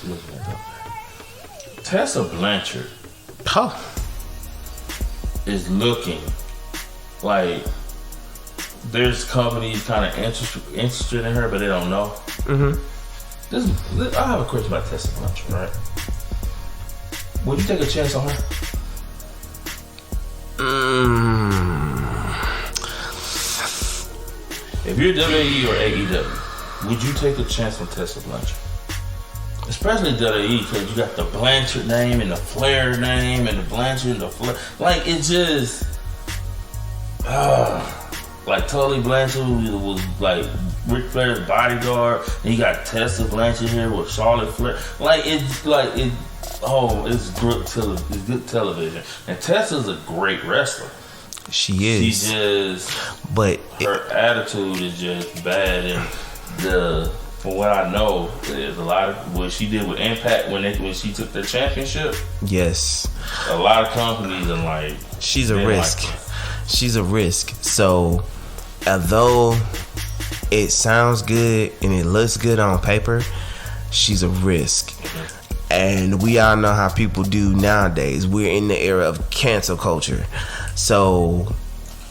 looking at that. Tessa Blanchard is looking like there's companies kind of interested in her, but they don't know. I have a question about Tessa Blanchard, right? Would you take a chance on her? If you're WWE or AEW, would you take a chance on Tessa Blanchard? Especially WWE, because you got the Blanchard name and the Flair name and the Blanchard and the Flair. Like, it just... like, Tully Blanchard was like Ric Flair's bodyguard. And you got Tessa Blanchard here with Charlotte Flair. It's good television. And Tessa's a great wrestler. She is. Her attitude is just bad. And from what I know, there's a lot of what she did with Impact when she took the championship. Yes. A lot of companies are like, she's a risk. She's a risk. So, although it sounds good and it looks good on paper, she's a risk. And we all know how people do nowadays. We're in the era of cancel culture. So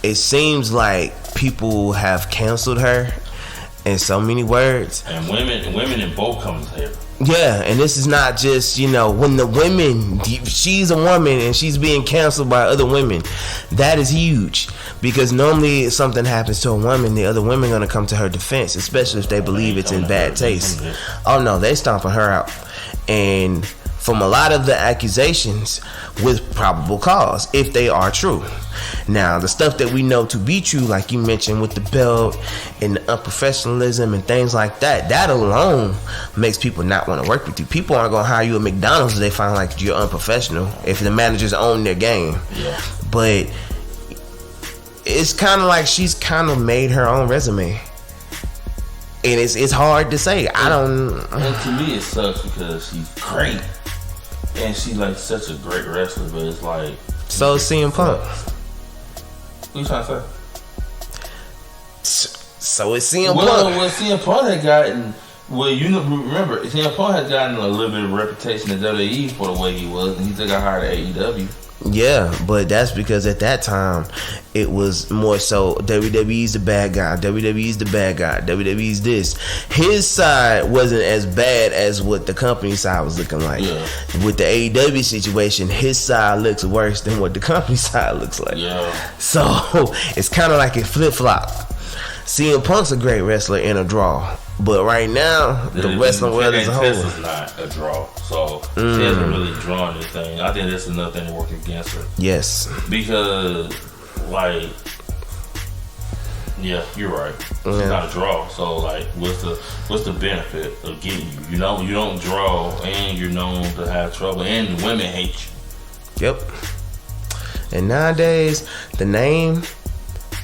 it seems like people have canceled her in so many words. And women in both companies have. Yeah, and this is not just, when the women, she's a woman and she's being canceled by other women. That is huge. Because normally if something happens to a woman, the other women are going to come to her defense, especially if they believe it's in bad taste. Oh no, they stomping her out. And from a lot of the accusations, with probable cause, if they are true. Now, the stuff that we know to be true, like you mentioned with the belt and the unprofessionalism and things like that, that alone makes people not want to work with you. People aren't going to hire you at McDonald's if they find like you're unprofessional, if the managers own their game. Yeah. But it's kind of like she's kind of made her own resume. And it's hard to say. And to me, it sucks because she's great. And she's like such a great wrestler, but it's like... So CM Punk. What you trying to say? So it's CM Punk. Well, CM Punk had gotten... remember, CM Punk had gotten a little bit of reputation at WWE for the way he was, and he still got hired at AEW. Yeah, but that's because at that time it was more so WWE's the bad guy, WWE's the bad guy, WWE's this. His side wasn't as bad as what the company side was looking like. Yeah. With the AEW situation, his side looks worse than what the company side looks like. Yeah. So it's kind of like it flip-flop. CM Punk's a great wrestler in a draw. But right now, the wrestling world as a whole is not a draw. So she hasn't really drawn anything. I think that's another thing to work against her. Yes. Because, yeah, you're right. It's not a draw. So, what's the benefit of getting you? You don't draw, and you're known to have trouble, and the women hate you. Yep. And nowadays, the name...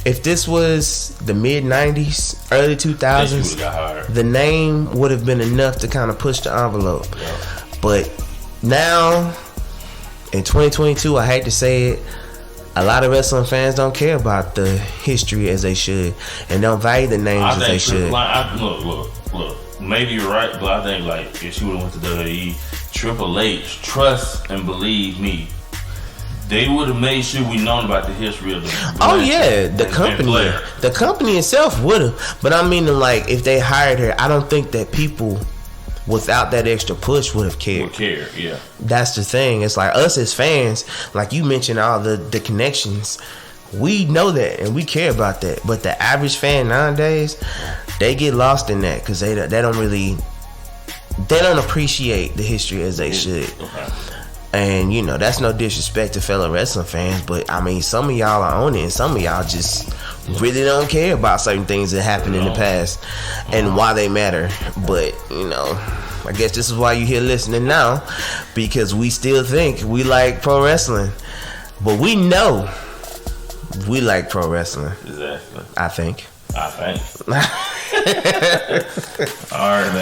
If this was the mid-90s, early 2000s, the name would have been enough to kind of push the envelope. Yeah. But now, in 2022, I hate to say it, a lot of wrestling fans don't care about the history as they should and don't value the names as they should. Look. Maybe you're right, but I think if she would have went to WWE, Triple H, trust and believe me, they would have made sure we known about the history of the the company itself would have. But I mean, if they hired her, I don't think that people without that extra push would have cared. Yeah. That's the thing. It's like us as fans, like you mentioned, all the connections. We know that and we care about that. But the average fan nowadays, they get lost in that because they don't appreciate the history as they should. Okay. And that's no disrespect to fellow wrestling fans, but I mean, some of y'all are on it and some of y'all just really don't care about certain things that happened in the past and why they matter. But I guess this is why you're here listening now, because we still think we like pro wrestling, but we know we like pro wrestling. Exactly. I think. All right, man.